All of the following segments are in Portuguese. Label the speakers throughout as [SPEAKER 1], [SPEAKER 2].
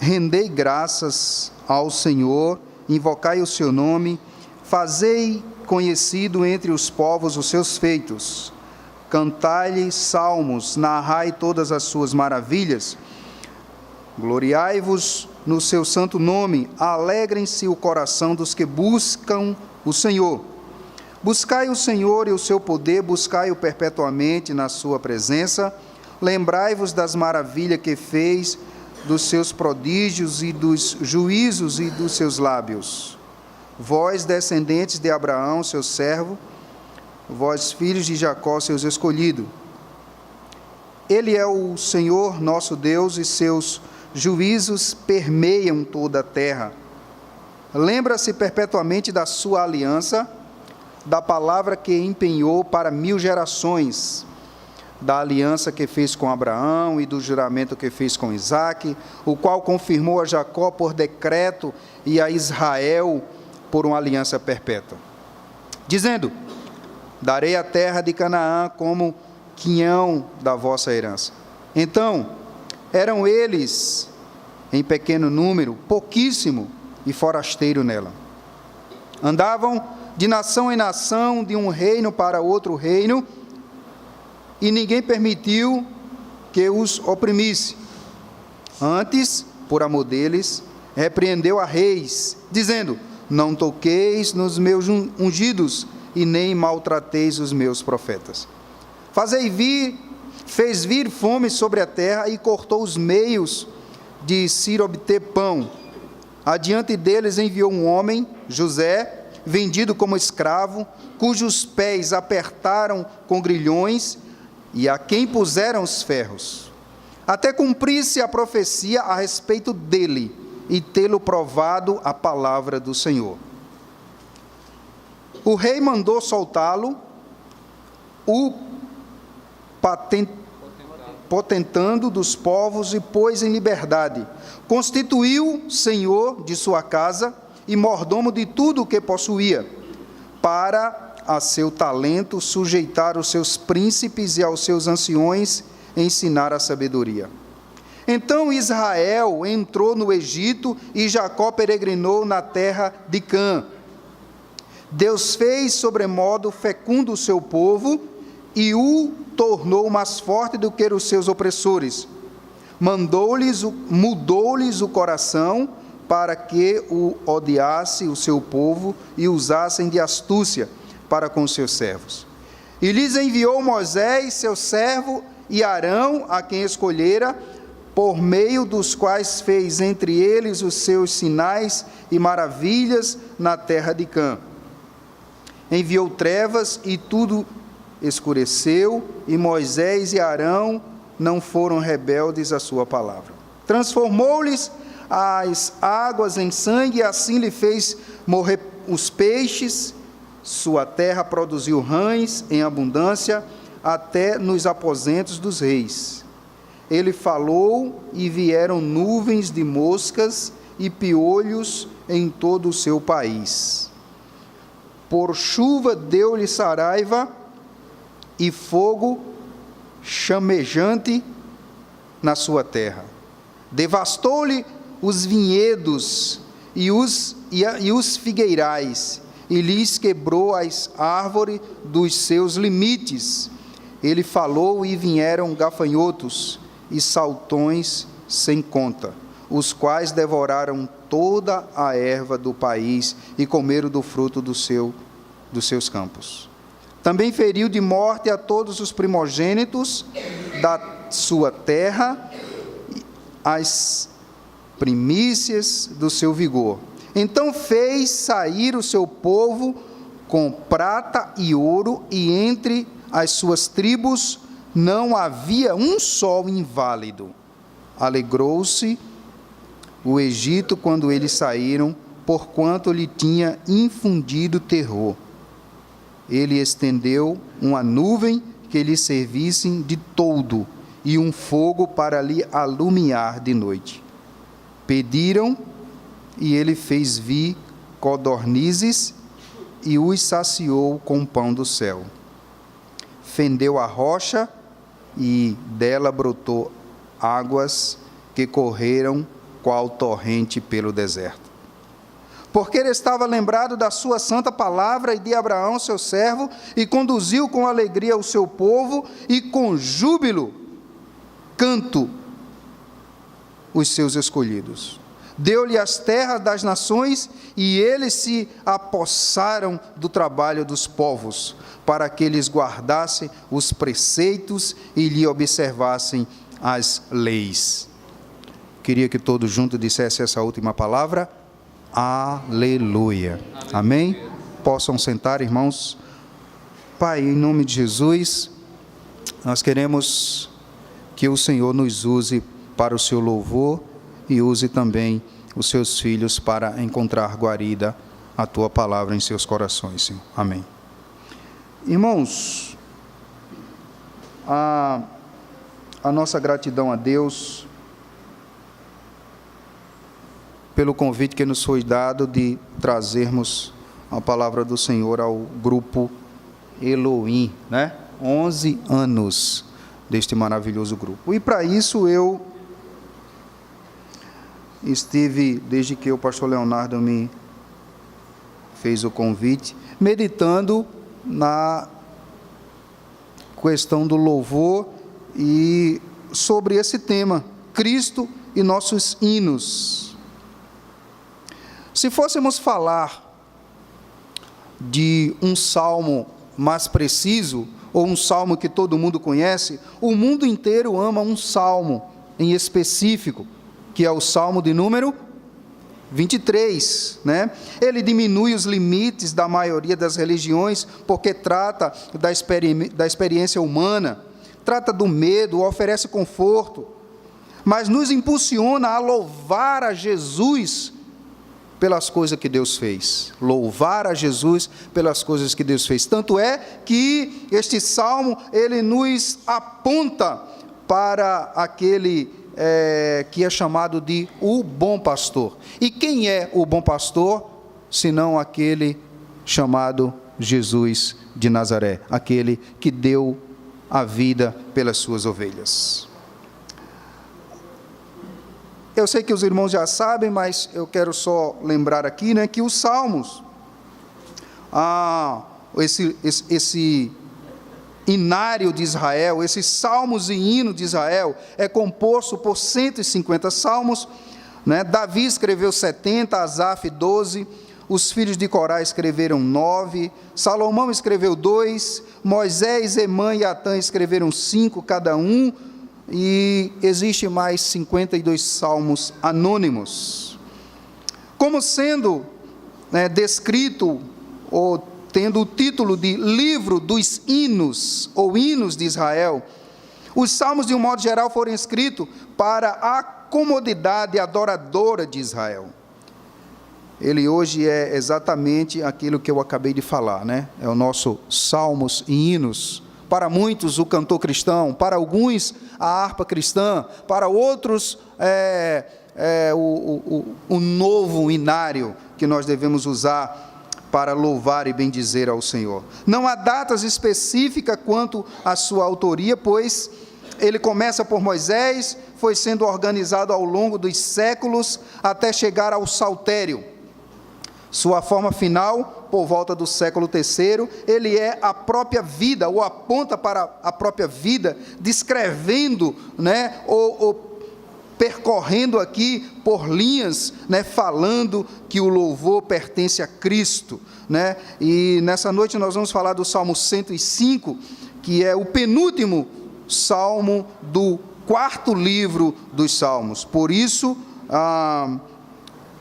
[SPEAKER 1] rendei graças ao Senhor, invocai o seu nome, fazei conhecido entre os povos os seus feitos, cantai-lhe salmos, narrai todas as suas maravilhas, gloriai-vos no seu santo nome, alegrem-se o coração dos que buscam o Senhor. Buscai o Senhor e o seu poder, buscai-o perpetuamente na sua presença, lembrai-vos das maravilhas que fez, dos seus prodígios e dos juízos e dos seus lábios. Vós, descendentes de Abraão, seu servo, vós, filhos de Jacó, seus escolhidos. Ele é o Senhor nosso Deus e seus juízos permeiam toda a terra. Lembra-se perpetuamente da sua aliança, da palavra que empenhou para 1000 gerações, da aliança que fez com Abraão e do juramento que fez com Isaque, o qual confirmou a Jacó por decreto e a Israel por uma aliança perpétua, dizendo: darei a terra de Canaã como quinhão da vossa herança. Então, eram eles em pequeno número, pouquíssimo e forasteiro nela. Andavam de nação em nação, de um reino para outro reino, e ninguém permitiu que os oprimisse. Antes, por amor deles, repreendeu a reis, dizendo: não toqueis nos meus ungidos, e nem maltrateis os meus profetas. Fez vir fome sobre a terra e cortou os meios de se obter pão. Adiante deles enviou um homem, José, vendido como escravo, cujos pés apertaram com grilhões e a quem puseram os ferros, até cumprisse a profecia a respeito dele e tê-lo provado a palavra do Senhor. O rei mandou soltá-lo, o potentando dos povos e pôs em liberdade. Constituiu senhor de sua casa e mordomo de tudo o que possuía, para a seu talento sujeitar os seus príncipes e aos seus anciões ensinar a sabedoria. Então Israel entrou no Egito e Jacó peregrinou na terra de Cã. Deus fez sobremodo fecundo o seu povo e o tornou mais forte do que os seus opressores. Mudou-lhes o coração para que o odiasse o seu povo e usassem de astúcia para com seus servos. E lhes enviou Moisés, seu servo, e Arão, a quem escolhera, por meio dos quais fez entre eles os seus sinais e maravilhas na terra de Cã. Enviou trevas e tudo escureceu, e Moisés e Arão não foram rebeldes à sua palavra. Transformou-lhes as águas em sangue, e assim lhe fez morrer os peixes. Sua terra produziu rães em abundância, até nos aposentos dos reis. Ele falou e vieram nuvens de moscas e piolhos em todo o seu país. Por chuva deu-lhe saraiva e fogo chamejante na sua terra. Devastou-lhe os vinhedos e os figueirais, e lhes quebrou as árvores dos seus limites. Ele falou e vieram gafanhotos e saltões sem conta, os quais devoraram toda a erva do país e comeram do fruto dos seus campos. Também feriu de morte a todos os primogênitos da sua terra, as primícias do seu vigor. Então fez sair o seu povo com prata e ouro, e entre as suas tribos não havia um só inválido. Alegrou-se o Egito quando eles saíram, porquanto lhe tinha infundido terror. Ele estendeu uma nuvem que lhe servissem de toldo, e um fogo para lhe alumiar de noite. Pediram, e ele fez vir codornizes, e os saciou com pão do céu. Fendeu a rocha, e dela brotou águas que correram qual torrente pelo deserto. Porque ele estava lembrado da sua santa palavra e de Abraão, seu servo, e conduziu com alegria o seu povo, e com júbilo canto os seus escolhidos. Deu-lhe as terras das nações, e eles se apossaram do trabalho dos povos, para que eles guardassem os preceitos e lhe observassem as leis. Queria que todos juntos dissessem essa última palavra. Aleluia. Amém? Possam sentar, irmãos. Pai, em nome de Jesus, nós queremos que o Senhor nos use para o seu louvor e use também os seus filhos para encontrar guarida a tua palavra em seus corações, Senhor. Amém. Irmãos, a nossa gratidão a Deus pelo convite que nos foi dado de trazermos a palavra do Senhor ao grupo Elohim, né? 11 anos deste maravilhoso grupo. E para isso eu estive, desde que o pastor Leonardo me fez o convite, meditando na questão do louvor e sobre esse tema, Cristo e nossos hinos. Se fôssemos falar de um salmo mais preciso, ou um salmo que todo mundo conhece, o mundo inteiro ama um salmo em específico, que é o salmo de número 23, né? Ele diminui os limites da maioria das religiões, porque trata da experiência humana, trata do medo, oferece conforto, mas nos impulsiona a louvar a Jesus pelas coisas que Deus fez, louvar a Jesus pelas coisas que Deus fez. Tanto é que este salmo, ele nos aponta para aquele que é chamado de o bom pastor. E quem é o bom pastor, senão aquele chamado Jesus de Nazaré, aquele que deu a vida pelas suas ovelhas. Eu sei que os irmãos já sabem, mas eu quero só lembrar aqui, né, que os salmos, esse inário de Israel, esses salmos e hino de Israel, é composto por 150 salmos, né? Davi escreveu 70, Asaf 12, os filhos de Corá escreveram 9, Salomão escreveu 2, Moisés, Emã e Atã escreveram 5 cada um, e existe mais 52 salmos anônimos. Como sendo descrito, ou tendo o título de Livro dos Hinos, ou Hinos de Israel, os salmos, de um modo geral, foram escritos para a comodidade adoradora de Israel. Ele hoje é exatamente aquilo que eu acabei de falar, né? É o nosso salmos e hinos. Para muitos, o cantor cristão, para alguns, a harpa cristã, para outros, o novo inário que nós devemos usar para louvar e bendizer ao Senhor. Não há datas específicas quanto à sua autoria, pois ele começa por Moisés, foi sendo organizado ao longo dos séculos, até chegar ao Saltério. Sua forma final, por volta do século III, ele é a própria vida, ou aponta para a própria vida, descrevendo, né, ou percorrendo aqui por linhas, né, falando que o louvor pertence a Cristo, né? E nessa noite nós vamos falar do Salmo 105, que é o penúltimo salmo do 4º livro dos Salmos. Por isso,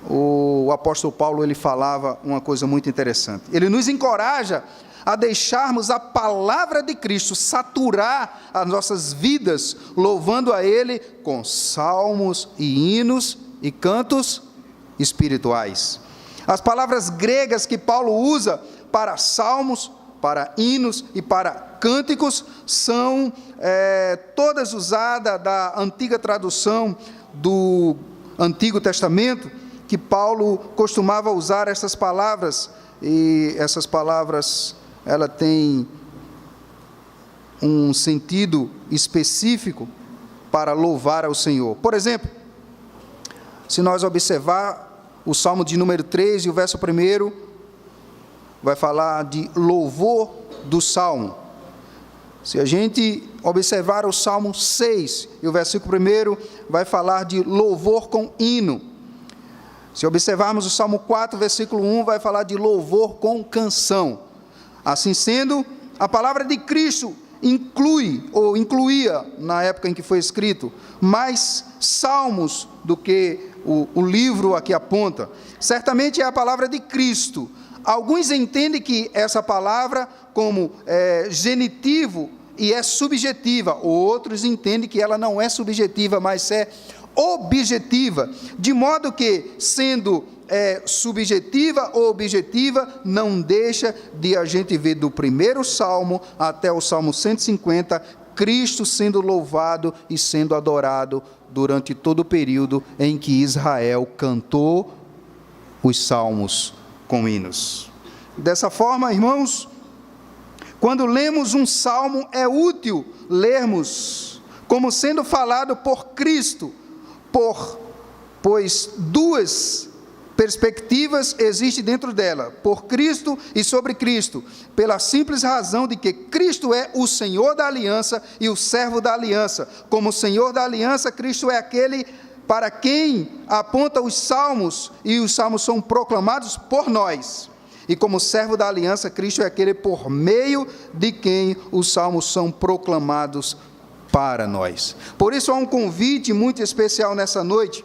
[SPEAKER 1] o apóstolo Paulo, ele falava uma coisa muito interessante. Ele nos encoraja a deixarmos a palavra de Cristo saturar as nossas vidas, louvando a Ele com salmos e hinos e cantos espirituais. As palavras gregas que Paulo usa para salmos, para hinos e para cânticos são todas usadas da antiga tradução do Antigo Testamento, que Paulo costumava usar essas palavras, e essas palavras, ela tem um sentido específico para louvar ao Senhor. Por exemplo, se nós observar o Salmo de número 3 e o verso 1, vai falar de louvor do Salmo. Se a gente observar o Salmo 6 e o versículo 1, vai falar de louvor com hino. Se observarmos o Salmo 4, versículo 1, vai falar de louvor com canção. Assim sendo, a palavra de Cristo incluía, na época em que foi escrito, mais salmos do que o livro aqui aponta. Certamente é a palavra de Cristo. Alguns entendem que essa palavra como genitivo e é subjetiva, outros entendem que ela não é subjetiva, mas é objetiva, de modo que, sendo subjetiva ou objetiva, não deixa de a gente ver do primeiro salmo até o Salmo 150, Cristo sendo louvado e sendo adorado durante todo o período em que Israel cantou os salmos com hinos. Dessa forma, irmãos, quando lemos um salmo, é útil lermos como sendo falado por Cristo, pois duas perspectivas existem dentro dela, por Cristo e sobre Cristo, pela simples razão de que Cristo é o Senhor da aliança e o servo da aliança. Como Senhor da aliança, Cristo é aquele para quem aponta os salmos, e os salmos são proclamados por nós. E como servo da aliança, Cristo é aquele por meio de quem os salmos são proclamados para nós. Por isso há um convite muito especial nessa noite,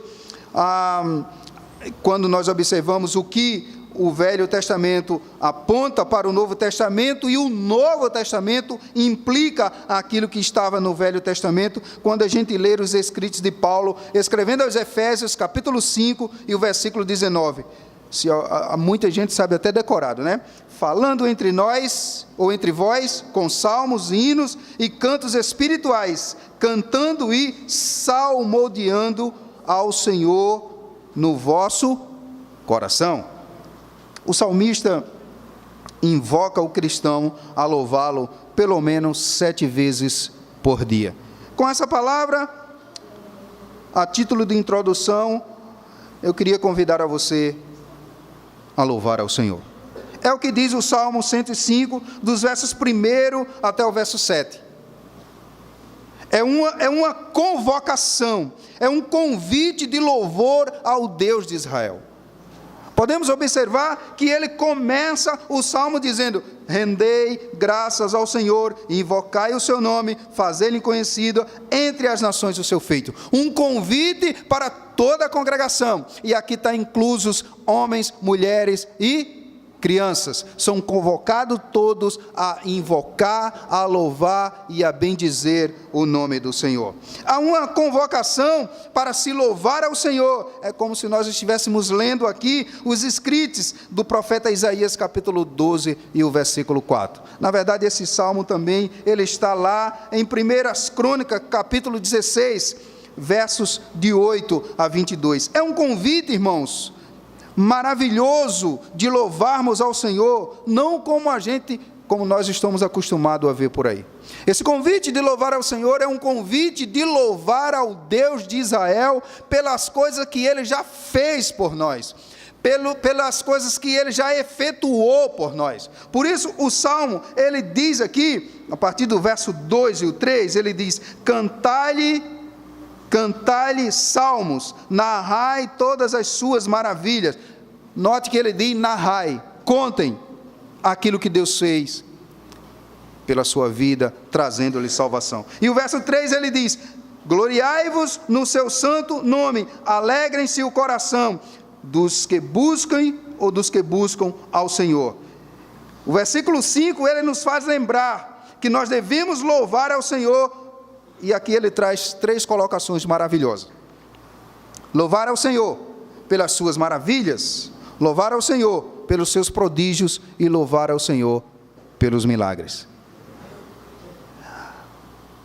[SPEAKER 1] quando nós observamos o que o Velho Testamento aponta para o Novo Testamento, e o Novo Testamento implica aquilo que estava no Velho Testamento, quando a gente lê os escritos de Paulo, escrevendo aos Efésios, capítulo 5 e o versículo 19. Muita gente sabe até decorado, né? Falando entre nós, ou entre vós, com salmos, hinos e cantos espirituais, cantando e salmodiando ao Senhor no vosso coração. O salmista invoca o cristão a louvá-lo pelo menos 7 vezes por dia. Com essa palavra, a título de introdução, eu queria convidar a você a louvar ao Senhor. É o que diz o Salmo 105, dos versos 1 até o verso 7. É uma convocação, é um convite de louvor ao Deus de Israel. Podemos observar que ele começa o Salmo dizendo: rendei graças ao Senhor, invocai o seu nome, fazei-lhe conhecido entre as nações o seu feito. Um convite para toda a congregação, e aqui está inclusos homens, mulheres e crianças. São convocados todos a invocar, a louvar e a bendizer o nome do Senhor. Há uma convocação para se louvar ao Senhor. É como se nós estivéssemos lendo aqui os escritos do profeta Isaías, capítulo 12 e o versículo 4. Na verdade, esse salmo também, ele está lá em 1 Crônicas, capítulo 16, versos de 8 a 22. É um convite, irmãos, maravilhoso de louvarmos ao Senhor, não como nós estamos acostumados a ver por aí. Esse convite de louvar ao Senhor é um convite de louvar ao Deus de Israel pelas coisas que Ele já fez por nós, pelas coisas que Ele já efetuou por nós. Por isso o Salmo, ele diz aqui, a partir do verso 2 e o 3, ele diz: cantai-lhe salmos, narrai todas as suas maravilhas. Note que ele diz narrai, contem aquilo que Deus fez pela sua vida, trazendo-lhe salvação. E o verso 3 ele diz: gloriai-vos no seu santo nome, alegrem-se o coração dos que buscam ao Senhor. O versículo 5 ele nos faz lembrar que nós devemos louvar ao Senhor. E aqui ele traz 3 colocações maravilhosas: louvar ao Senhor pelas suas maravilhas, louvar ao Senhor pelos seus prodígios e louvar ao Senhor pelos milagres.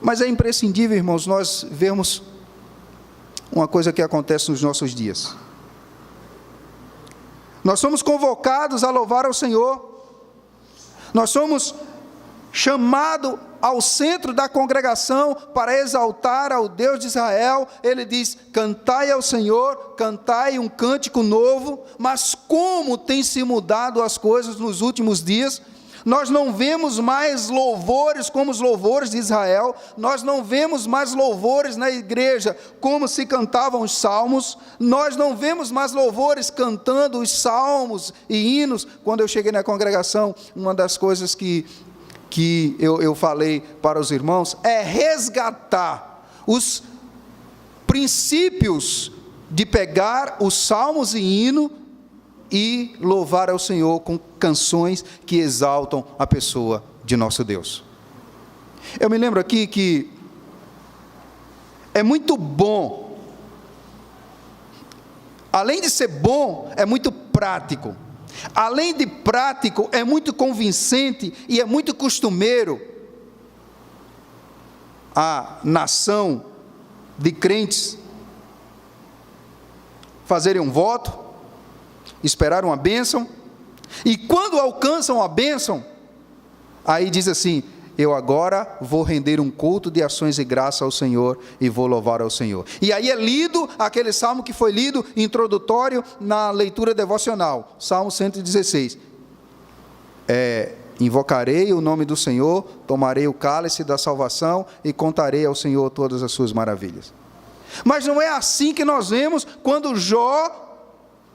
[SPEAKER 1] Mas é imprescindível, irmãos, nós vermos uma coisa que acontece nos nossos dias. Nós somos convocados a louvar ao Senhor, nós somos chamado ao centro da congregação para exaltar ao Deus de Israel, ele diz: cantai ao Senhor, cantai um cântico novo. Mas como tem se mudado as coisas nos últimos dias? Nós não vemos mais louvores como os louvores de Israel, nós não vemos mais louvores na igreja como se cantavam os salmos, nós não vemos mais louvores cantando os salmos e hinos. Quando eu cheguei na congregação, uma das coisas que eu falei para os irmãos é resgatar os princípios de pegar os salmos e hino e louvar ao Senhor com canções que exaltam a pessoa de nosso Deus. Eu me lembro aqui que é muito bom, além de ser bom, é muito prático. Além de prático, é muito convincente e é muito costumeiro a nação de crentes fazerem um voto, esperar uma bênção, e quando alcançam a bênção, aí diz assim: eu agora vou render um culto de ações de graça ao Senhor e vou louvar ao Senhor. E aí é lido aquele salmo que foi lido introdutório na leitura devocional, Salmo 116. Invocarei o nome do Senhor, tomarei o cálice da salvação e contarei ao Senhor todas as suas maravilhas. Mas não é assim que nós vemos quando Jó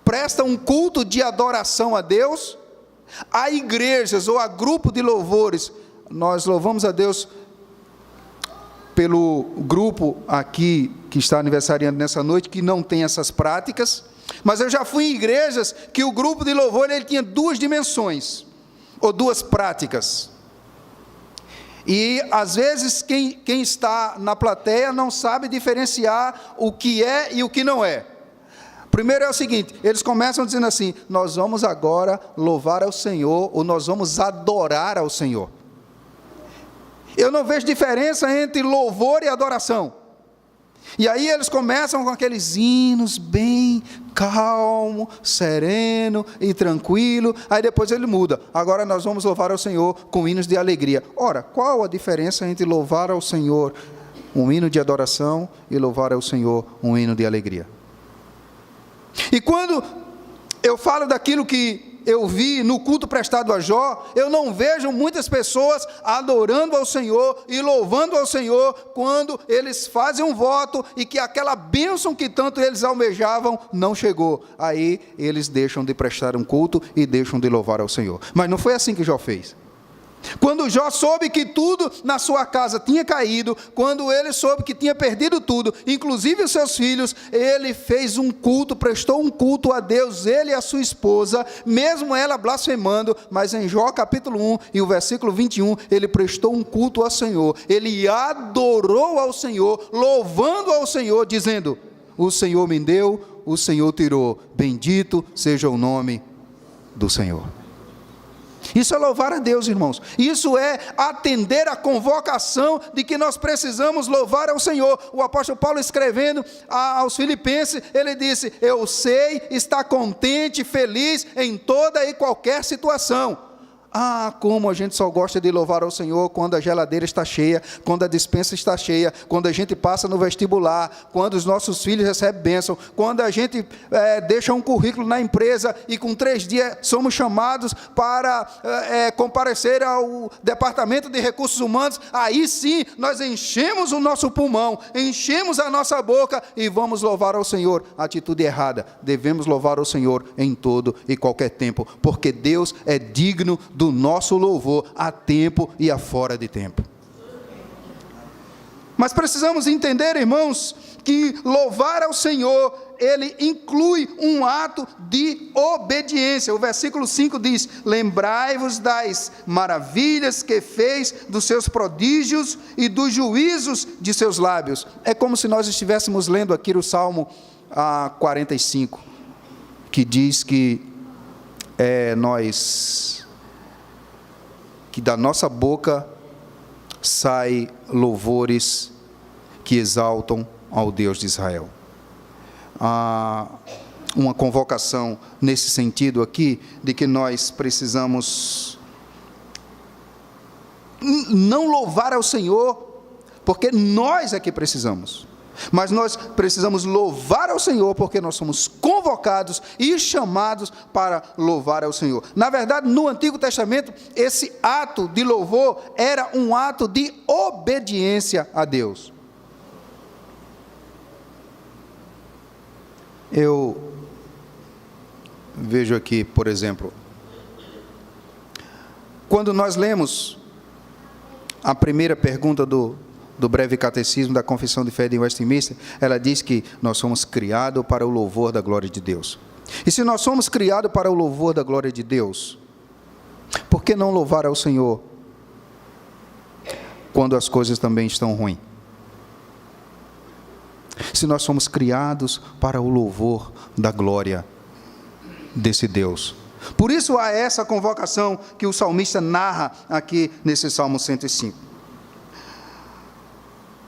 [SPEAKER 1] presta um culto de adoração a Deus. Há igrejas ou há grupo de louvores. Nós louvamos a Deus pelo grupo aqui que está aniversariando nessa noite, que não tem essas práticas, mas eu já fui em igrejas que o grupo de louvor ele tinha duas dimensões, ou duas práticas, e às vezes quem está na plateia não sabe diferenciar o que é e o que não é. Primeiro é o seguinte: eles começam dizendo assim: nós vamos agora louvar ao Senhor, ou nós vamos adorar ao Senhor. Eu não vejo diferença entre louvor e adoração. E aí eles começam com aqueles hinos bem calmo, sereno e tranquilo. Aí depois ele muda: agora nós vamos louvar ao Senhor com hinos de alegria. Ora, qual a diferença entre louvar ao Senhor um hino de adoração e louvar ao Senhor um hino de alegria? E quando eu falo daquilo que eu vi no culto prestado a Jó, eu não vejo muitas pessoas adorando ao Senhor e louvando ao Senhor quando eles fazem um voto e que aquela bênção que tanto eles almejavam não chegou. Aí eles deixam de prestar um culto e deixam de louvar ao Senhor. Mas não foi assim que Jó fez. Quando Jó soube que tudo na sua casa tinha caído, quando ele soube que tinha perdido tudo, inclusive os seus filhos, ele fez um culto, prestou um culto a Deus, ele e a sua esposa, mesmo ela blasfemando. Mas em Jó capítulo 1 e o versículo 21, ele prestou um culto ao Senhor, ele adorou ao Senhor, louvando ao Senhor, dizendo: o Senhor me deu, o Senhor tirou, bendito seja o nome do Senhor. Isso é louvar a Deus, irmãos. Isso é atender à convocação de que nós precisamos louvar ao Senhor. O apóstolo Paulo, escrevendo aos Filipenses, ele disse: eu sei estar contente, feliz em toda e qualquer situação. Ah, como a gente só gosta de louvar ao Senhor quando a geladeira está cheia, quando a despensa está cheia, quando a gente passa no vestibular, quando os nossos filhos recebem bênção, quando a gente deixa um currículo na empresa e com 3 dias somos chamados para comparecer ao departamento de recursos humanos. Aí sim nós enchemos o nosso pulmão, enchemos a nossa boca e vamos louvar ao Senhor. Atitude errada. Devemos louvar ao Senhor em todo e qualquer tempo, porque Deus é digno do nosso louvor a tempo e a fora de tempo. Mas precisamos entender, irmãos, que louvar ao Senhor, ele inclui um ato de obediência. O versículo 5 diz: lembrai-vos das maravilhas que fez, dos seus prodígios e dos juízos de seus lábios. É como se nós estivéssemos lendo aqui o Salmo 45, que diz que que da nossa boca sai louvores que exaltam ao Deus de Israel. Há uma convocação nesse sentido aqui, de que nós precisamos não louvar ao Senhor, porque nós é que precisamos. Mas nós precisamos louvar ao Senhor, porque nós somos convocados e chamados para louvar ao Senhor. Na verdade, no Antigo Testamento, esse ato de louvor era um ato de obediência a Deus. Eu vejo aqui, por exemplo, quando nós lemos a primeira pergunta do breve catecismo da Confissão de Fé de Westminster, ela diz que nós somos criados para o louvor da glória de Deus. E se nós somos criados para o louvor da glória de Deus, por que não louvar ao Senhor quando as coisas também estão ruins? Se nós somos criados para o louvor da glória desse Deus. Por isso há essa convocação que o salmista narra aqui nesse Salmo 105.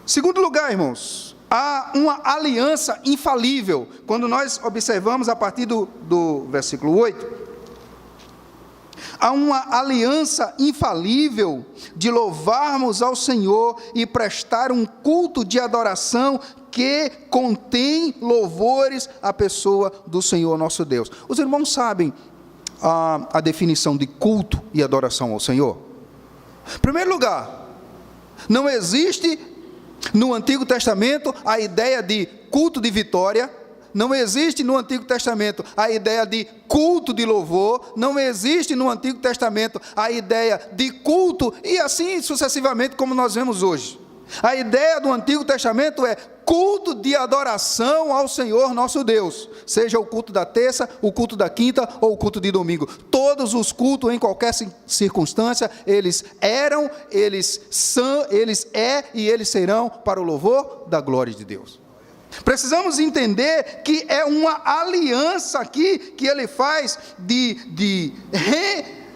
[SPEAKER 1] Segundo lugar, irmãos, há uma aliança infalível. Quando nós observamos a partir do versículo 8, há uma aliança infalível de louvarmos ao Senhor e prestar um culto de adoração que contém louvores à pessoa do Senhor nosso Deus. Os irmãos sabem a definição de culto e adoração ao Senhor? Em primeiro lugar, não existe no Antigo Testamento a ideia de culto de vitória, não existe no Antigo Testamento a ideia de culto de louvor, não existe no Antigo Testamento a ideia de culto, e assim sucessivamente como nós vemos hoje. A ideia do Antigo Testamento é culto de adoração ao Senhor nosso Deus, seja o culto da terça, o culto da quinta ou o culto de domingo. Todos os cultos, em qualquer circunstância, eles eram, eles são, eles é e eles serão para o louvor da glória de Deus. Precisamos entender que é uma aliança aqui que ele faz de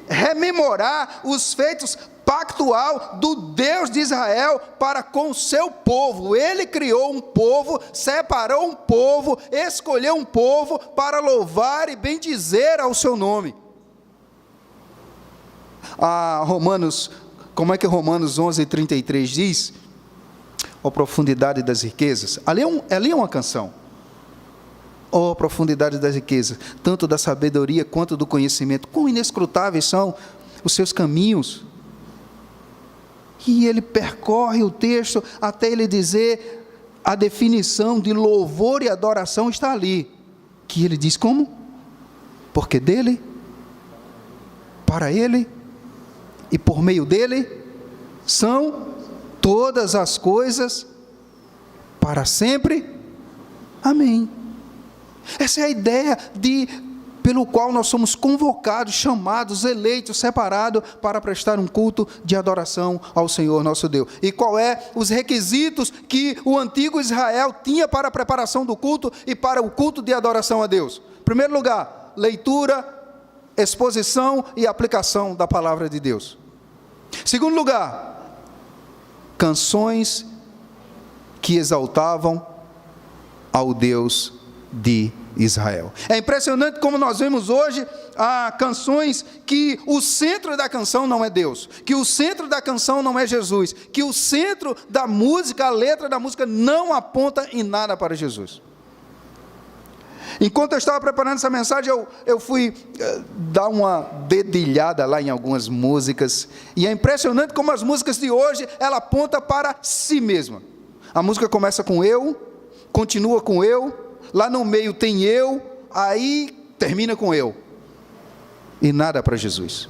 [SPEAKER 1] rememorar os feitos pactual do Deus de Israel para com o seu povo. Ele criou um povo, separou um povo, escolheu um povo para louvar e bendizer ao seu nome. Romanos, como é que Romanos 11:33 diz? A profundidade das riquezas. Ali é uma canção. Oh, profundidade das riquezas, tanto da sabedoria quanto do conhecimento. Quão inescrutáveis são os seus caminhos. E ele percorre o texto até ele dizer a definição de louvor e adoração está ali. Que ele diz como? Porque dele, para ele e por meio dele são todas as coisas para sempre. Amém. Essa é a ideia pelo qual nós somos convocados, chamados, eleitos, separados para prestar um culto de adoração ao Senhor nosso Deus. E qual é os requisitos que o antigo Israel tinha para a preparação do culto e para o culto de adoração a Deus? Em primeiro lugar, leitura, exposição e aplicação da palavra de Deus. Segundo lugar, canções que exaltavam ao Deus de Israel. É impressionante como nós vemos hoje canções que o centro da canção não é Deus, que o centro da canção não é Jesus, que o centro da música, a letra da música não aponta em nada para Jesus. Enquanto eu estava preparando essa mensagem, eu fui dar uma dedilhada lá em algumas músicas, e é impressionante como as músicas de hoje, ela aponta para si mesma. A música começa com eu, continua com eu, lá no meio tem eu, aí termina com eu, e nada para Jesus.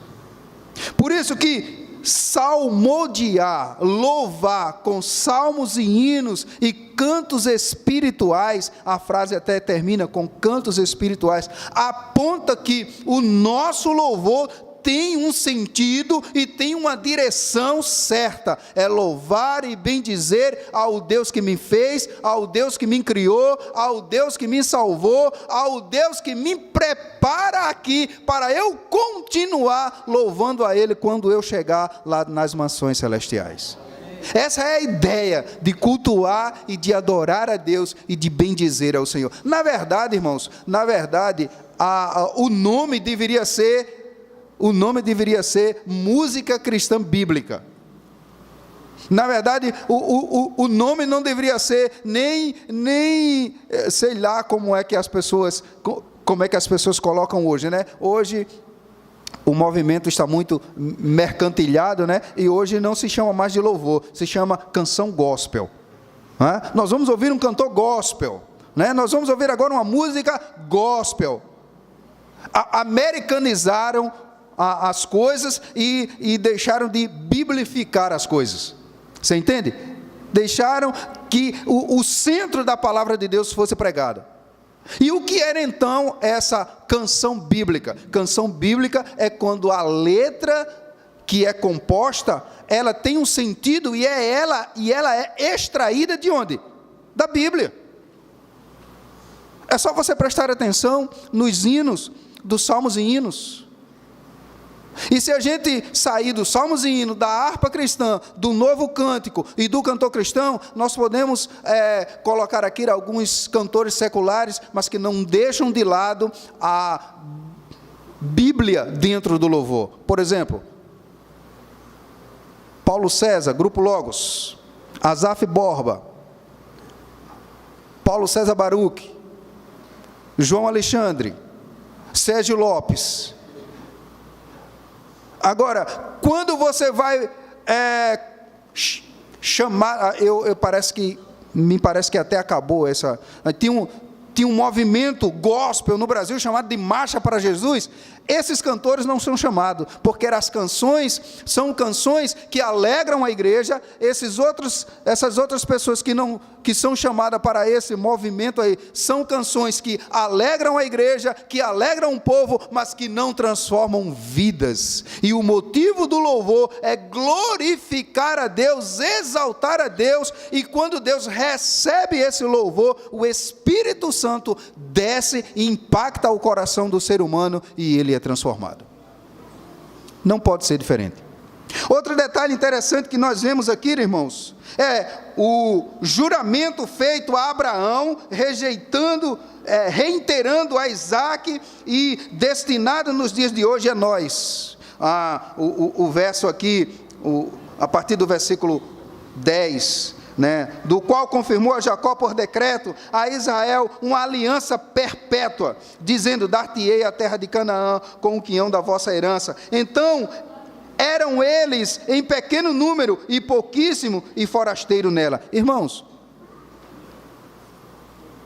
[SPEAKER 1] Por isso que salmodiar, louvar com salmos e hinos e cantos espirituais, a frase até termina com cantos espirituais, aponta que o nosso louvor tem um sentido e tem uma direção certa, é louvar e bendizer ao Deus que me fez, ao Deus que me criou, ao Deus que me salvou, ao Deus que me prepara aqui, para eu continuar louvando a Ele quando eu chegar lá nas mansões celestiais. Essa é a ideia de cultuar e de adorar a Deus e de bendizer ao Senhor. Na verdade, irmãos, o nome deveria ser música cristã bíblica. Na verdade, o nome não deveria ser nem sei lá como é que as pessoas colocam hoje, né? Hoje o movimento está muito mercantilhado, né? E hoje não se chama mais de louvor, se chama canção gospel. Né? Nós vamos ouvir um cantor gospel, né? Nós vamos ouvir agora uma música gospel. Americanizaram as coisas e deixaram de biblificar as coisas. Você entende? Deixaram que o centro da palavra de Deus fosse pregado. E o que era então essa canção bíblica? Canção bíblica é quando a letra que é composta, ela tem um sentido e ela é extraída de onde? Da Bíblia. É só você prestar atenção nos hinos, dos salmos e hinos. E se a gente sair dos salmos e hinos, da harpa cristã, do novo cântico e do cantor cristão, nós podemos colocar aqui alguns cantores seculares, mas que não deixam de lado a Bíblia dentro do louvor. Por exemplo, Paulo César, Grupo Logos, Asaf Borba, Paulo César Baruch, João Alexandre, Sérgio Lopes. Agora, quando você vai chamar, me parece que até acabou essa. Tinha um movimento gospel no Brasil chamado de Marcha para Jesus. Esses cantores não são chamados, porque as canções são canções que alegram a igreja. Essas outras pessoas que são chamadas para esse movimento aí, são canções que alegram a igreja, que alegram o povo, mas que não transformam vidas. E o motivo do louvor é glorificar a Deus, exaltar a Deus, e quando Deus recebe esse louvor, o Espírito Santo desce e impacta o coração do ser humano, e ele é transformado. Não pode ser diferente. Outro detalhe interessante que nós vemos aqui, irmãos, é o juramento feito a Abraão, reiterando a Isaac e destinado nos dias de hoje a nós. O verso aqui, a partir do versículo 10, né, do qual confirmou a Jacó por decreto, a Israel uma aliança perpétua, dizendo: dar-te-ei a terra de Canaã com o quinhão da vossa herança. Então eram eles em pequeno número e pouquíssimo e forasteiro nela. Irmãos,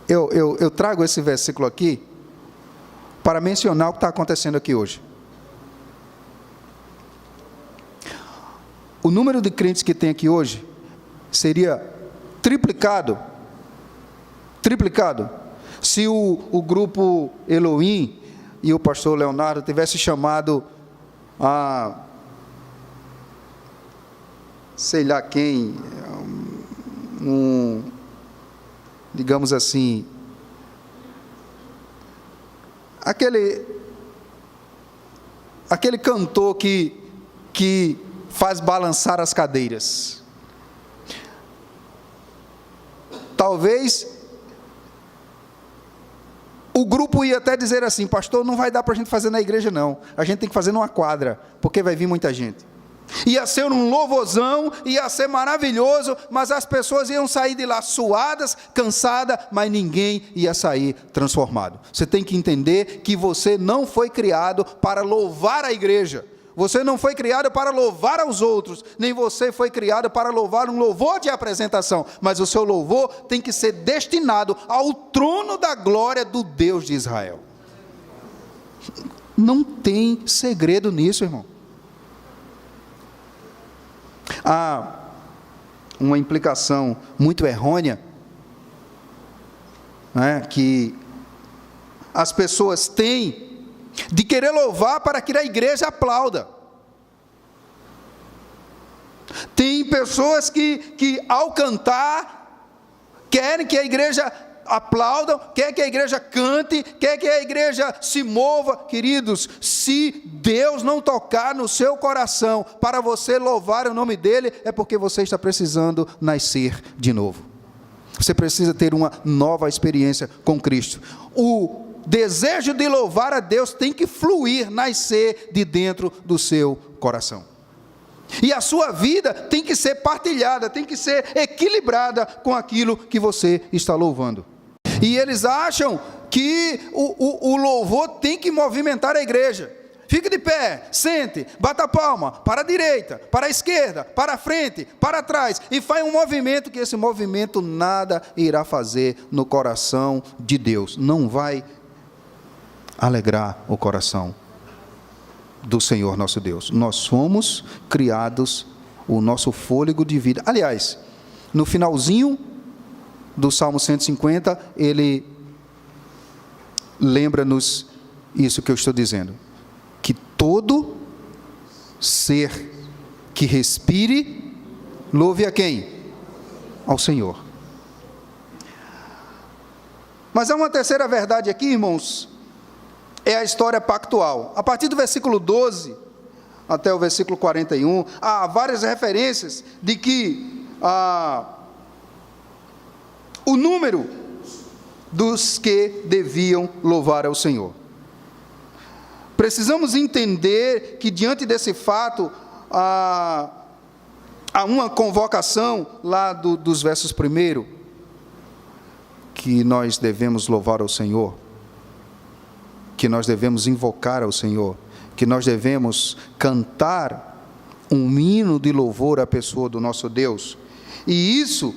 [SPEAKER 1] eu trago esse versículo aqui para mencionar o que está acontecendo aqui hoje. O número de crentes que tem aqui hoje seria triplicado, se o grupo Elohim e o pastor Leonardo tivesse chamado sei lá quem, digamos assim, aquele cantor que faz balançar as cadeiras. Talvez o grupo ia até dizer assim: pastor, não vai dar para a gente fazer na igreja não, a gente tem que fazer numa quadra, porque vai vir muita gente. Ia ser um louvorzão, ia ser maravilhoso, mas as pessoas iam sair de lá suadas, cansadas, mas ninguém ia sair transformado. Você tem que entender que você não foi criado para louvar a igreja. Você não foi criado para louvar aos outros, nem você foi criado para louvar um louvor de apresentação, mas o seu louvor tem que ser destinado ao trono da glória do Deus de Israel. Não tem segredo nisso, irmão. Há uma implicação muito errônea, né, que as pessoas têm de querer louvar para que a igreja aplauda. Tem pessoas que ao cantar, querem que a igreja aplauda, quer que a igreja cante, quer que a igreja se mova. Queridos, se Deus não tocar no seu coração para você louvar o nome dEle, é porque você está precisando nascer de novo. Você precisa ter uma nova experiência com Cristo. O desejo de louvar a Deus tem que fluir, nascer de dentro do seu coração. E a sua vida tem que ser partilhada, tem que ser equilibrada com aquilo que você está louvando. E eles acham que o louvor tem que movimentar a igreja. Fique de pé, sente, bata a palma, para a direita, para a esquerda, para a frente, para trás, e faz um movimento, que esse movimento nada irá fazer no coração de Deus. Não vai alegrar o coração do Senhor nosso Deus. Nós fomos criados, o nosso fôlego de vida. Aliás, no finalzinho do Salmo 150, ele lembra-nos isso que eu estou dizendo, que todo ser que respire, louve a quem? Ao Senhor. Mas há uma terceira verdade aqui, irmãos, é a história pactual. A partir do versículo 12 até o versículo 41, há várias referências de que o número dos que deviam louvar ao Senhor. Precisamos entender que diante desse fato, há uma convocação lá dos versos 1, que nós devemos louvar ao Senhor, que nós devemos invocar ao Senhor, que nós devemos cantar um hino de louvor à pessoa do nosso Deus. E isso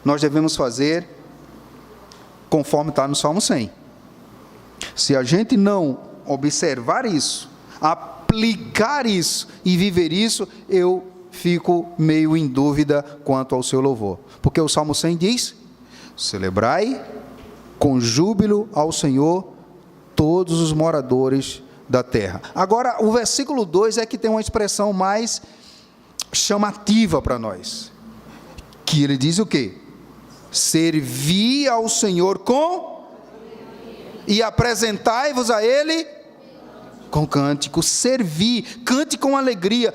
[SPEAKER 1] nós devemos fazer conforme está no Salmo 100. Se a gente não observar isso, aplicar isso e viver isso, eu fico meio em dúvida quanto ao seu louvor. Porque o Salmo 100 diz: celebrai com júbilo ao Senhor todos os moradores da terra. Agora, o versículo 2 é que tem uma expressão mais chamativa para nós, que ele diz o quê? Servi ao Senhor com e apresentai-vos a Ele com cântico. Servir, cante com alegria,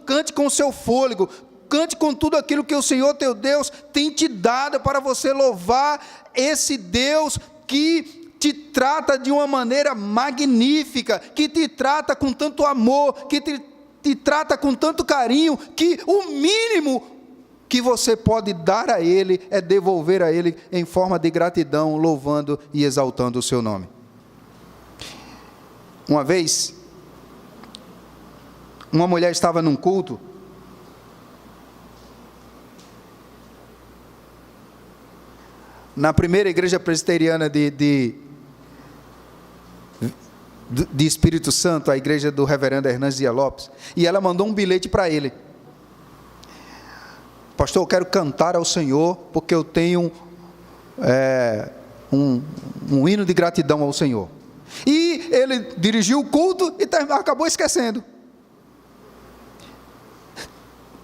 [SPEAKER 1] cante com o seu fôlego, cante com tudo aquilo que o Senhor teu Deus tem te dado para você louvar esse Deus que te trata de uma maneira magnífica, que te trata com tanto amor, que te trata com tanto carinho, que o mínimo que você pode dar a Ele é devolver a Ele em forma de gratidão, louvando e exaltando o seu nome. Uma vez, uma mulher estava num culto, na primeira igreja presbiteriana de Espírito Santo, a igreja do reverendo Hernandes Dias Lopes, e ela mandou um bilhete para ele: pastor, eu quero cantar ao Senhor, porque eu tenho um hino de gratidão ao Senhor. E ele dirigiu o culto e acabou esquecendo.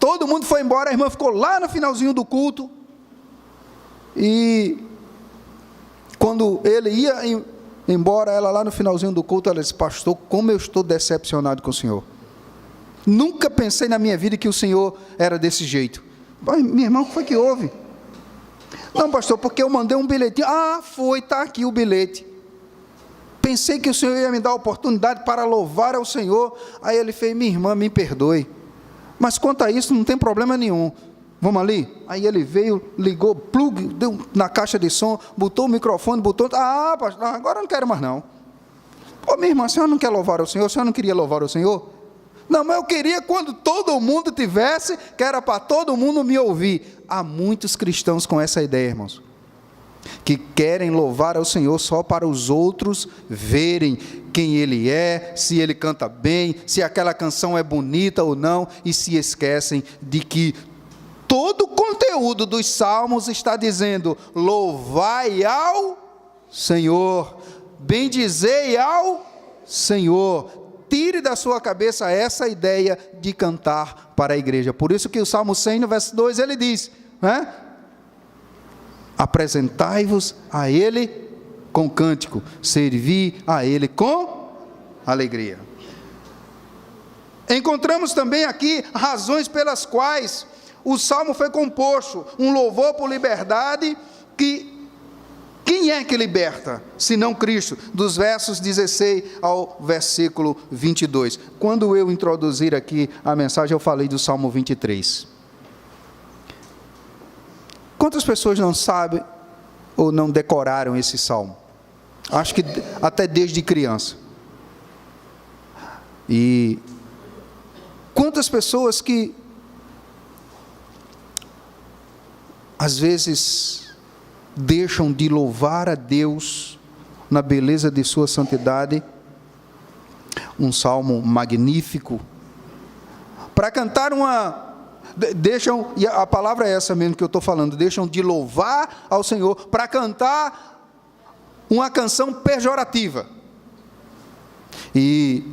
[SPEAKER 1] Todo mundo foi embora, a irmã ficou lá no finalzinho do culto, e quando ele ia embora, ela lá no finalzinho do culto, ela disse: pastor, como eu estou decepcionado com o Senhor. Nunca pensei na minha vida que o Senhor era desse jeito. Minha irmã, o que foi que houve? Não, pastor, porque eu mandei um bilhetinho. Está aqui o bilhete. Pensei que o Senhor ia me dar a oportunidade para louvar ao Senhor. Aí ele fez: minha irmã, me perdoe, mas quanto a isso não tem problema nenhum. Vamos ali? Aí ele veio, ligou, plug, deu na caixa de som, botou o microfone, pastor, agora eu não quero mais não. Minha irmã, a senhora não quer louvar ao Senhor? A senhora não queria louvar ao Senhor? Não, mas eu queria quando todo mundo tivesse, que era para todo mundo me ouvir. Há muitos cristãos com essa ideia, irmãos, que querem louvar ao Senhor só para os outros verem quem Ele é, se Ele canta bem, se aquela canção é bonita ou não, e se esquecem de que todo o conteúdo dos salmos está dizendo: louvai ao Senhor, bendizei ao Senhor. Tire da sua cabeça essa ideia de cantar para a igreja. Por isso que o Salmo 100, no verso 2, ele diz, apresentai-vos a Ele com cântico, servi a Ele com alegria. Encontramos também aqui razões pelas quais o Salmo foi composto: um louvor por liberdade, que Quem é que liberta, senão Cristo? Dos versos 16 ao versículo 22. Quando eu introduzir aqui a mensagem, eu falei do Salmo 23. Quantas pessoas não sabem ou não decoraram esse salmo? Acho que até desde criança. E quantas pessoas que às vezes deixam de louvar a Deus na beleza de sua santidade, um salmo magnífico, para cantar deixam, e a palavra é essa mesmo que eu estou falando, deixam de louvar ao Senhor para cantar uma canção pejorativa. E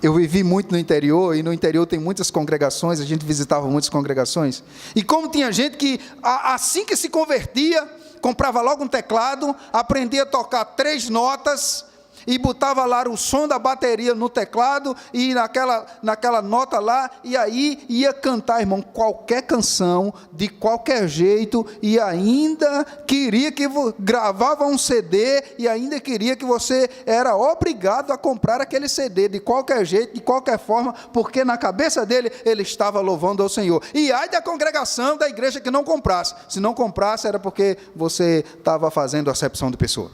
[SPEAKER 1] eu vivi muito no interior, e no interior tem muitas congregações, a gente visitava muitas congregações, e como tinha gente que, assim que se convertia, comprava logo um teclado, aprendia a tocar 3 notas, e botava lá o som da bateria no teclado, e naquela nota lá, e aí ia cantar, irmão, qualquer canção, de qualquer jeito, e ainda queria que gravava um CD, e ainda queria que você era obrigado a comprar aquele CD, de qualquer jeito, de qualquer forma, porque na cabeça dele, ele estava louvando ao Senhor. E ai da congregação, da igreja que não comprasse. Se não comprasse, era porque você estava fazendo acepção de pessoa.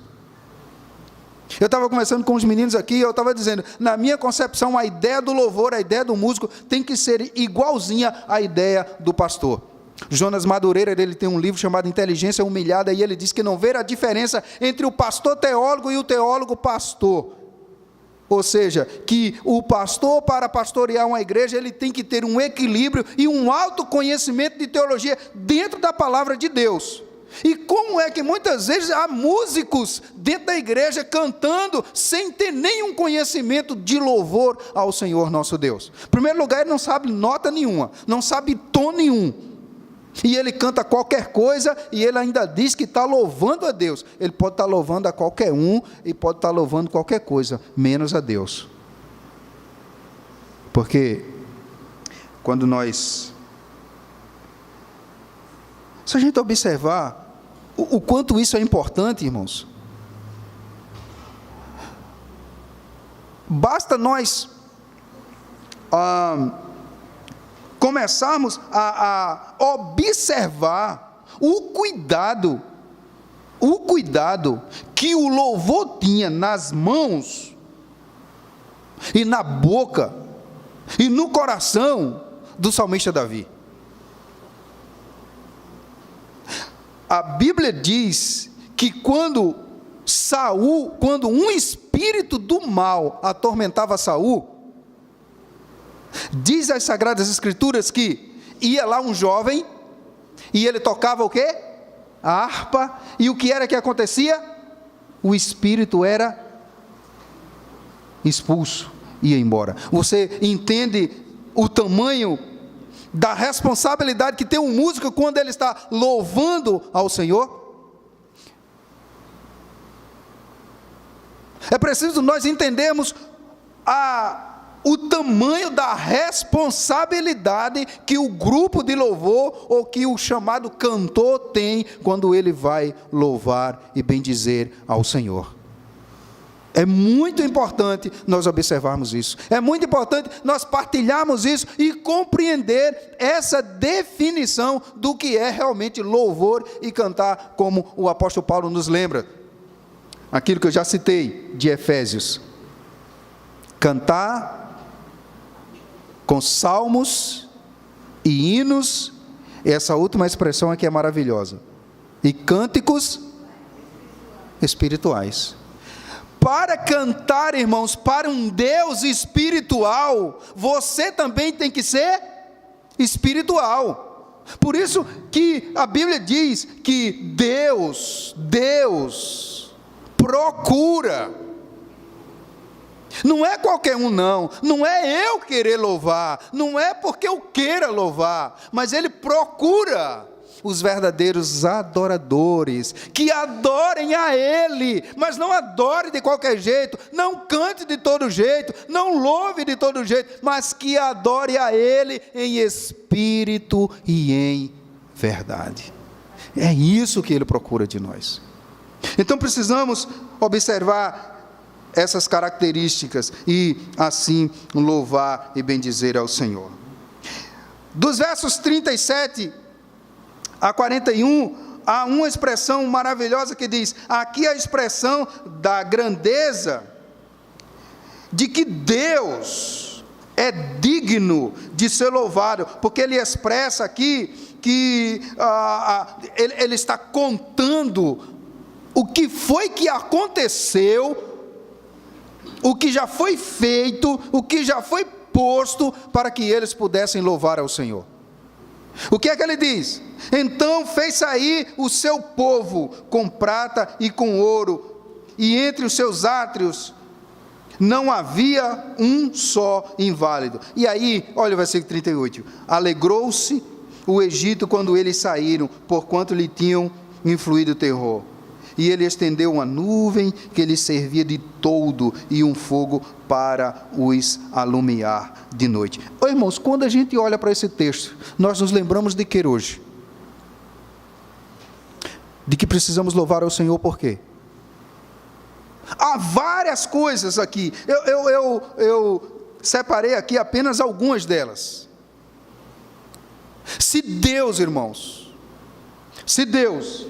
[SPEAKER 1] Eu estava conversando com os meninos aqui, eu estava dizendo, na minha concepção, a ideia do louvor, a ideia do músico, tem que ser igualzinha à ideia do pastor. Jonas Madureira, ele tem um livro chamado Inteligência Humilhada, e ele diz que não vê a diferença entre o pastor teólogo e o teólogo pastor. Ou seja, que o pastor, para pastorear uma igreja, ele tem que ter um equilíbrio e um alto conhecimento de teologia dentro da palavra de Deus. E como é que muitas vezes há músicos dentro da igreja cantando sem ter nenhum conhecimento de louvor ao Senhor nosso Deus? Em primeiro lugar, ele não sabe nota nenhuma, não sabe tom nenhum, e ele canta qualquer coisa, e ele ainda diz que está louvando a Deus. Ele pode estar louvando a qualquer um, e pode estar louvando qualquer coisa, menos a Deus. Porque quando se a gente observar o quanto isso é importante, irmãos, basta nós começarmos a observar o cuidado que o louvor tinha nas mãos, e na boca, e no coração do salmista Davi. A Bíblia diz que quando um espírito do mal atormentava Saul, diz as Sagradas Escrituras que ia lá um jovem, e ele tocava o quê? A harpa, e o que era que acontecia? O espírito era expulso, ia embora. Você entende o tamanho da responsabilidade que tem um músico quando ele está louvando ao Senhor? É preciso nós entendermos o tamanho da responsabilidade que o grupo de louvor, ou que o chamado cantor tem, quando ele vai louvar e bendizer ao Senhor. É muito importante nós observarmos isso, é muito importante nós partilharmos isso e compreender essa definição do que é realmente louvor e cantar, como o apóstolo Paulo nos lembra, aquilo que eu já citei de Efésios: cantar com salmos e hinos, essa última expressão aqui é maravilhosa, e cânticos espirituais. Para cantar, irmãos, para um Deus espiritual, você também tem que ser espiritual. Por isso que a Bíblia diz que Deus procura. Não é qualquer um, não é eu querer louvar, não é porque eu queira louvar, mas Ele procura os verdadeiros adoradores, que adorem a Ele, mas não adore de qualquer jeito, não cante de todo jeito, não louve de todo jeito, mas que adore a Ele em espírito e em verdade. É isso que Ele procura de nós. Então precisamos observar essas características e assim louvar e bendizer ao Senhor. Dos versos 37 a 41, há uma expressão maravilhosa que diz, aqui a expressão da grandeza, de que Deus é digno de ser louvado, porque ele expressa aqui que ele está contando o que foi que aconteceu, o que já foi feito, o que já foi posto para que eles pudessem louvar ao Senhor. O que é que ele diz? Então fez sair o seu povo com prata e com ouro, e entre os seus átrios não havia um só inválido. E aí, olha o versículo 38, alegrou-se o Egito quando eles saíram, porquanto lhe tinham influído terror. E ele estendeu uma nuvem que lhe servia de toldo e um fogo para os alumiar de noite. Ô, irmãos, quando a gente olha para esse texto, nós nos lembramos de que hoje? De que precisamos louvar ao Senhor, por quê? Há várias coisas aqui, eu separei aqui apenas algumas delas. Se Deus, irmãos, se Deus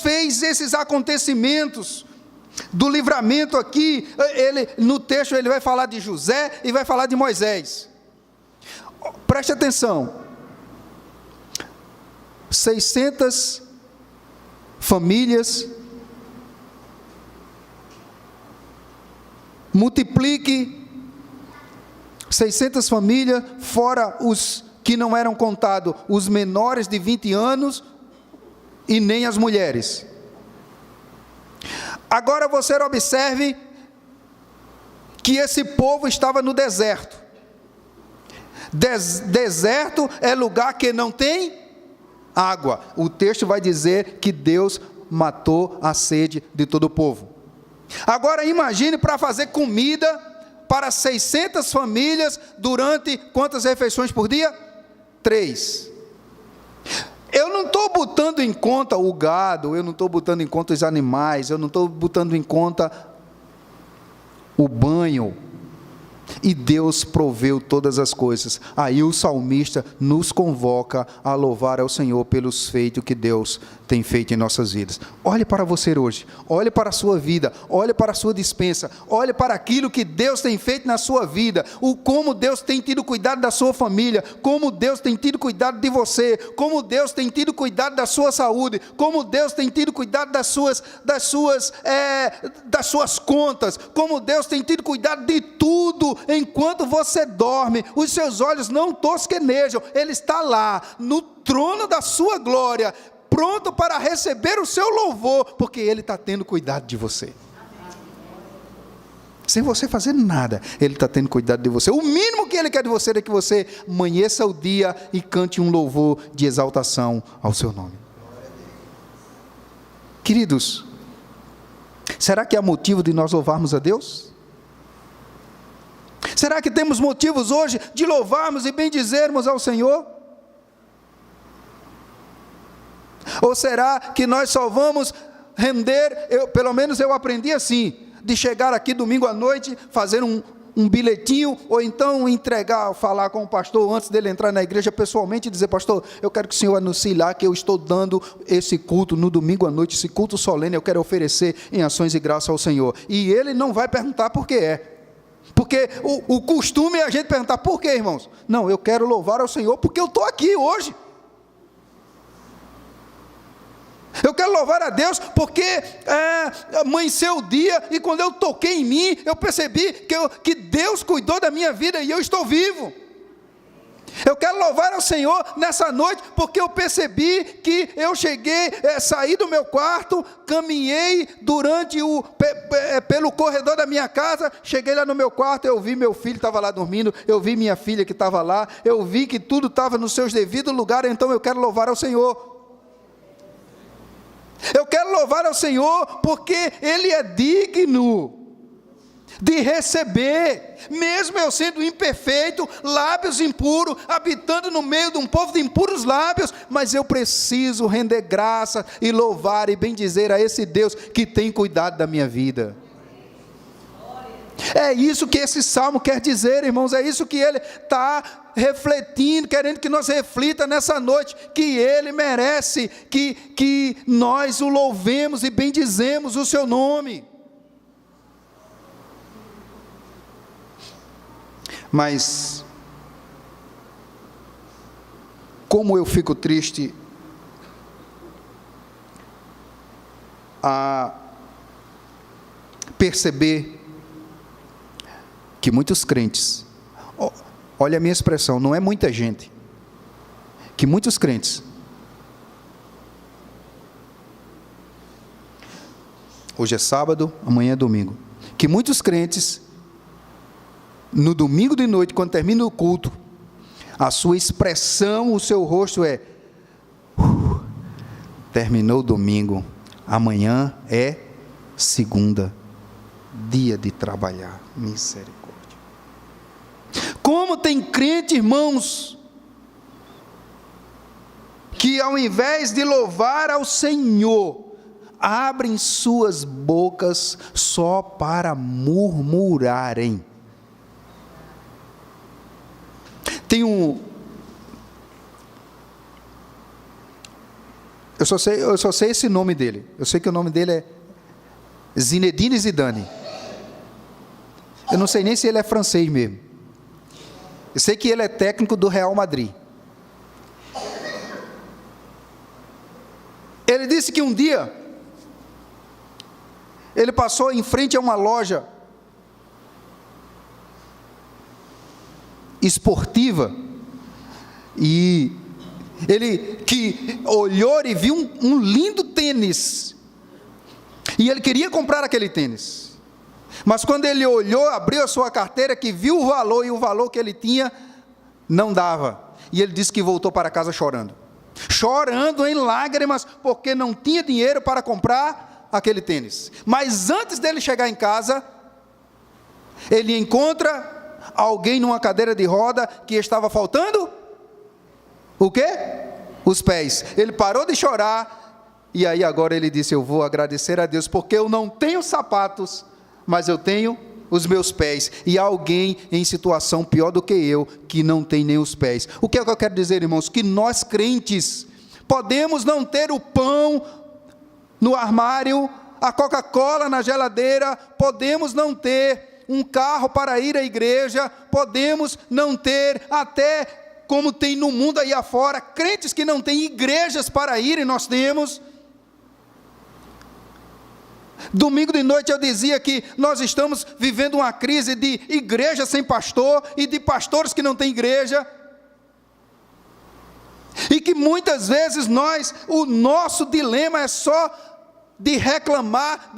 [SPEAKER 1] fez esses acontecimentos do livramento aqui, no texto ele vai falar de José e vai falar de Moisés. Preste atenção, 600 famílias, multiplique 600 famílias, fora os que não eram contados, os menores de 20 anos, e nem as mulheres. Agora você observe que esse povo estava no deserto. Deserto é lugar que não tem água. O texto vai dizer que Deus matou a sede de todo o povo. Agora imagine para fazer comida para 600 famílias durante quantas refeições por dia? 3. Eu não estou botando em conta o gado, eu não estou botando em conta os animais, eu não estou botando em conta o banho. E Deus proveu todas as coisas. Aí o salmista nos convoca a louvar ao Senhor pelos feitos que Deus tem feito em nossas vidas. Olhe para você hoje, olhe para a sua vida, olhe para a sua despensa, olhe para aquilo que Deus tem feito na sua vida, como Deus tem tido cuidado da sua família, como Deus tem tido cuidado de você, como Deus tem tido cuidado da sua saúde, como Deus tem tido cuidado das suas contas, como Deus tem tido cuidado de tudo. Enquanto você dorme, os seus olhos não tosquenejam, Ele está lá, no trono da sua glória, pronto para receber o seu louvor, porque Ele está tendo cuidado de você. Sem você fazer nada, Ele está tendo cuidado de você. O mínimo que Ele quer de você é que você amanheça o dia e cante um louvor de exaltação ao seu nome. Queridos, será que há motivo de nós louvarmos a Deus? Será que temos motivos hoje de louvarmos e bendizermos ao Senhor? Ou será que nós só vamos render, pelo menos eu aprendi assim, de chegar aqui domingo à noite, fazer um bilhetinho, ou então falar com o pastor antes dele entrar na igreja pessoalmente e dizer: pastor, eu quero que o senhor anuncie lá que eu estou dando esse culto no domingo à noite, esse culto solene, eu quero oferecer em ações e graças ao Senhor. E ele não vai perguntar por que é. Porque o costume é a gente perguntar: por quê, irmãos? Não, eu quero louvar ao Senhor porque eu estou aqui hoje. Eu quero louvar a Deus porque amanheceu o dia e quando eu toquei em mim, eu percebi que Deus cuidou da minha vida e eu estou vivo. Eu quero louvar ao Senhor nessa noite, porque eu percebi que eu saí do meu quarto, caminhei pelo corredor da minha casa, cheguei lá no meu quarto, eu vi meu filho estava lá dormindo, eu vi minha filha que estava lá, eu vi que tudo estava nos seus devidos lugares, então eu quero louvar ao Senhor. Eu quero louvar ao Senhor, porque Ele é digno de receber, mesmo eu sendo imperfeito, lábios impuros, habitando no meio de um povo de impuros lábios, mas eu preciso render graça e louvar e bendizer a esse Deus que tem cuidado da minha vida. É isso que esse salmo quer dizer, irmãos, é isso que ele está refletindo, querendo que nós reflita nessa noite, que ele merece, que nós o louvemos e bendizemos o seu nome. Mas, como eu fico triste a perceber que muitos crentes, olha a minha expressão, não é muita gente, que muitos crentes, hoje é sábado, amanhã é domingo, que muitos crentes, no domingo de noite, quando termina o culto, a sua expressão, o seu rosto é, terminou o domingo, amanhã é segunda, dia de trabalhar, misericórdia. Como tem crente, irmãos, que ao invés de louvar ao Senhor, abrem suas bocas só para murmurarem. Tem eu só sei esse nome dele. Eu sei que o nome dele é Zinedine Zidane. Eu não sei nem se ele é francês mesmo. Eu sei que ele é técnico do Real Madrid. Ele disse que um dia ele passou em frente a uma loja esportiva, e ele que olhou e viu um lindo tênis, e ele queria comprar aquele tênis, mas quando ele olhou, abriu a sua carteira, que viu o valor, e o valor que ele tinha, não dava, e ele disse que voltou para casa chorando em lágrimas, porque não tinha dinheiro para comprar aquele tênis. Mas antes dele chegar em casa, ele encontra alguém numa cadeira de roda que estava faltando o quê? Os pés. Ele parou de chorar, e aí agora ele disse, eu vou agradecer a Deus, porque eu não tenho sapatos, mas eu tenho os meus pés, e há alguém em situação pior do que eu, que não tem nem os pés. O que é que eu quero dizer, irmãos? Que nós crentes, podemos não ter o pão no armário, a Coca-Cola na geladeira, podemos não ter um carro para ir à igreja, podemos não ter, até como tem no mundo aí afora, crentes que não têm igrejas para ir, e nós temos. Domingo de noite eu dizia que nós estamos vivendo uma crise de igreja sem pastor, e de pastores que não têm igreja, e que muitas vezes o nosso dilema é só de reclamar,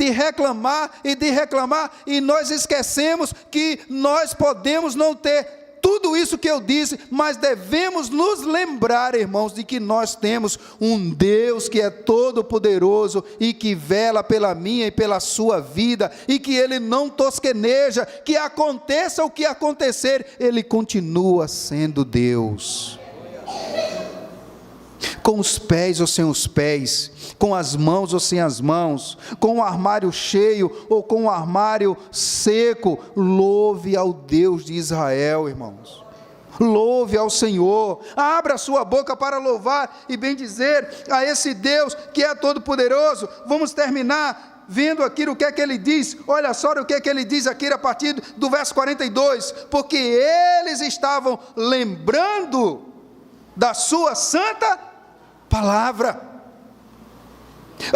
[SPEAKER 1] e nós esquecemos que nós podemos não ter tudo isso que eu disse, mas devemos nos lembrar, irmãos, de que nós temos um Deus que é todo poderoso, e que vela pela minha e pela sua vida, e que Ele não tosqueneja, que aconteça o que acontecer, Ele continua sendo Deus. Com os pés ou sem os pés, com as mãos ou sem as mãos, com o armário cheio ou com o armário seco, louve ao Deus de Israel, irmãos. Louve ao Senhor, abra a sua boca para louvar e bendizer a esse Deus que é todo poderoso. Vamos terminar vendo aqui o que é que ele diz. Olha só o que é que ele diz aqui a partir do verso 42, porque eles estavam lembrando da sua santa palavra.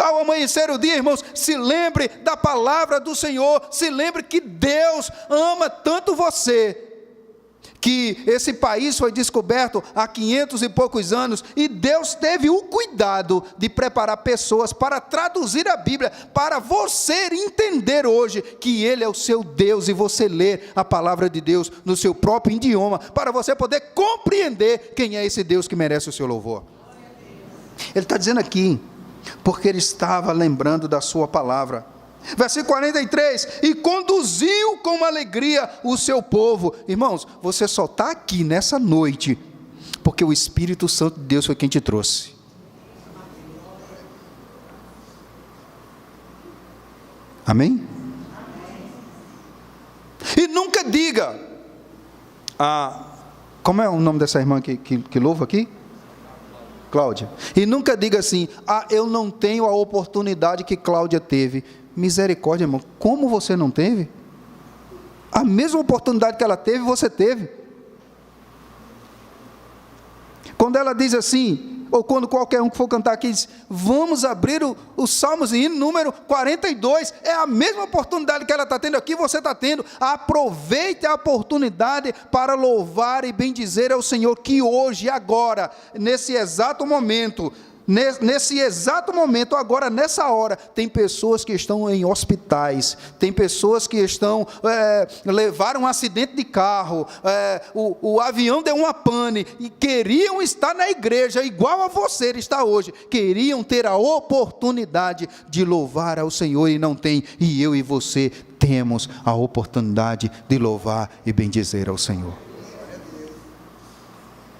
[SPEAKER 1] Ao amanhecer o dia, irmãos, se lembre da palavra do Senhor, se lembre que Deus ama tanto você, que esse país foi descoberto há 500 e poucos anos, e Deus teve o cuidado de preparar pessoas para traduzir a Bíblia, para você entender hoje que Ele é o seu Deus, e você ler a palavra de Deus no seu próprio idioma, para você poder compreender quem é esse Deus que merece o seu louvor. Ele está dizendo aqui, porque ele estava lembrando da sua palavra. Versículo 43, e conduziu com alegria o seu povo. Irmãos, você só está aqui nessa noite, porque o Espírito Santo de Deus foi quem te trouxe. Amém? E nunca diga, como é o nome dessa irmã que louva aqui? Cláudia. E nunca diga assim, eu não tenho a oportunidade que Cláudia teve. Misericórdia, irmão, como você não teve? A mesma oportunidade que ela teve, você teve. Quando ela diz assim, ou quando qualquer um que for cantar aqui diz, vamos abrir os Salmos em hino número 42, é a mesma oportunidade que ela está tendo aqui, você está tendo. Aproveite a oportunidade para louvar e bendizer ao Senhor, que hoje, agora, nesse exato momento, agora nessa hora, tem pessoas que estão em hospitais, tem pessoas que levaram um acidente de carro, o avião deu uma pane, e queriam estar na igreja, igual a você está hoje, queriam ter a oportunidade de louvar ao Senhor e não tem, e eu e você temos a oportunidade de louvar e bendizer ao Senhor.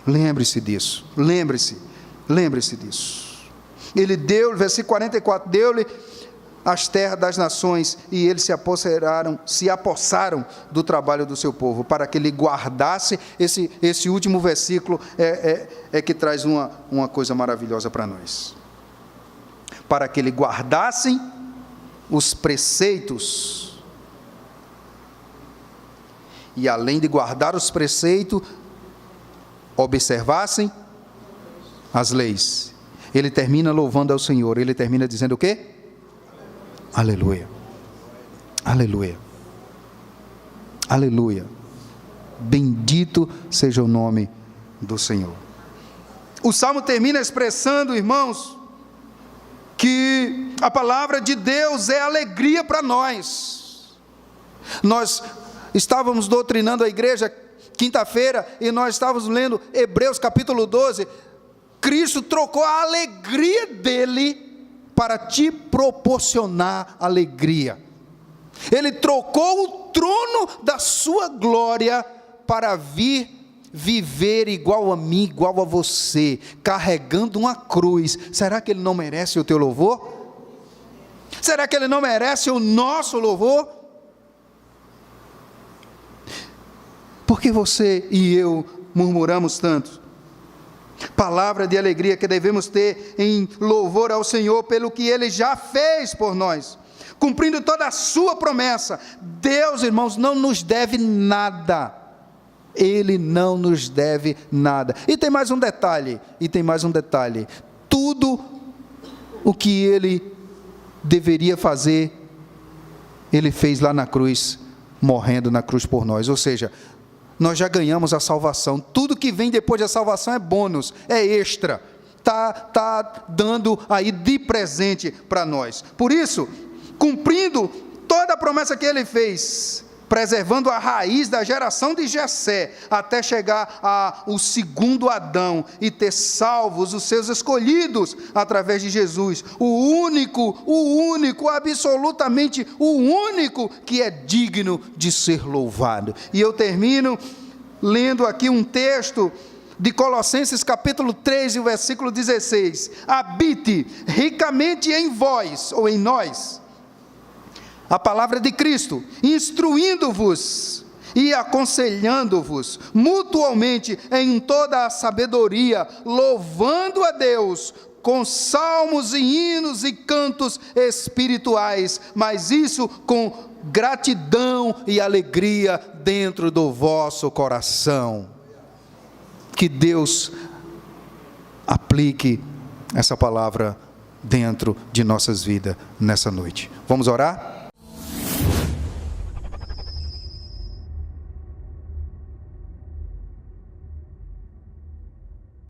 [SPEAKER 1] Lembre-se disso, lembre-se disso. Ele deu, versículo 44, deu-lhe as terras das nações, e eles se apossaram do trabalho do seu povo, para que ele guardasse. Esse último versículo que traz uma coisa maravilhosa para nós. Para que ele guardasse os preceitos, e além de guardar os preceitos, observassem as leis. Ele termina louvando ao Senhor, ele termina dizendo o quê? Aleluia, aleluia, aleluia, bendito seja o nome do Senhor. O Salmo termina expressando, irmãos, que a palavra de Deus é alegria para nós. Nós estávamos doutrinando a igreja quinta-feira, e nós estávamos lendo Hebreus capítulo 12, Cristo trocou a alegria dele para te proporcionar alegria. Ele trocou o trono da sua glória para vir viver igual a mim, igual a você, carregando uma cruz. Será que ele não merece o teu louvor? Será que ele não merece o nosso louvor? Por que você e eu murmuramos tanto? Palavra de alegria que devemos ter em louvor ao Senhor pelo que Ele já fez por nós, cumprindo toda a sua promessa. Deus, irmãos, não nos deve nada. Ele não nos deve nada. E tem mais um detalhe, tudo o que Ele deveria fazer, Ele fez lá na cruz, morrendo na cruz por nós. Ou seja, nós já ganhamos a salvação. Tudo que vem depois da salvação é bônus, é extra. Está dando aí de presente para nós. Por isso, cumprindo toda a promessa que ele fez, preservando a raiz da geração de Jessé, até chegar ao segundo Adão, e ter salvos os seus escolhidos, através de Jesus, o único, absolutamente o único, que é digno de ser louvado. E eu termino lendo aqui um texto de Colossenses capítulo 3, e o versículo 16, habite ricamente em vós, ou em nós, a palavra de Cristo, instruindo-vos e aconselhando-vos mutualmente em toda a sabedoria, louvando a Deus com salmos e hinos e cantos espirituais, mas isso com gratidão e alegria dentro do vosso coração. Que Deus aplique essa palavra dentro de nossas vidas nessa noite. Vamos orar?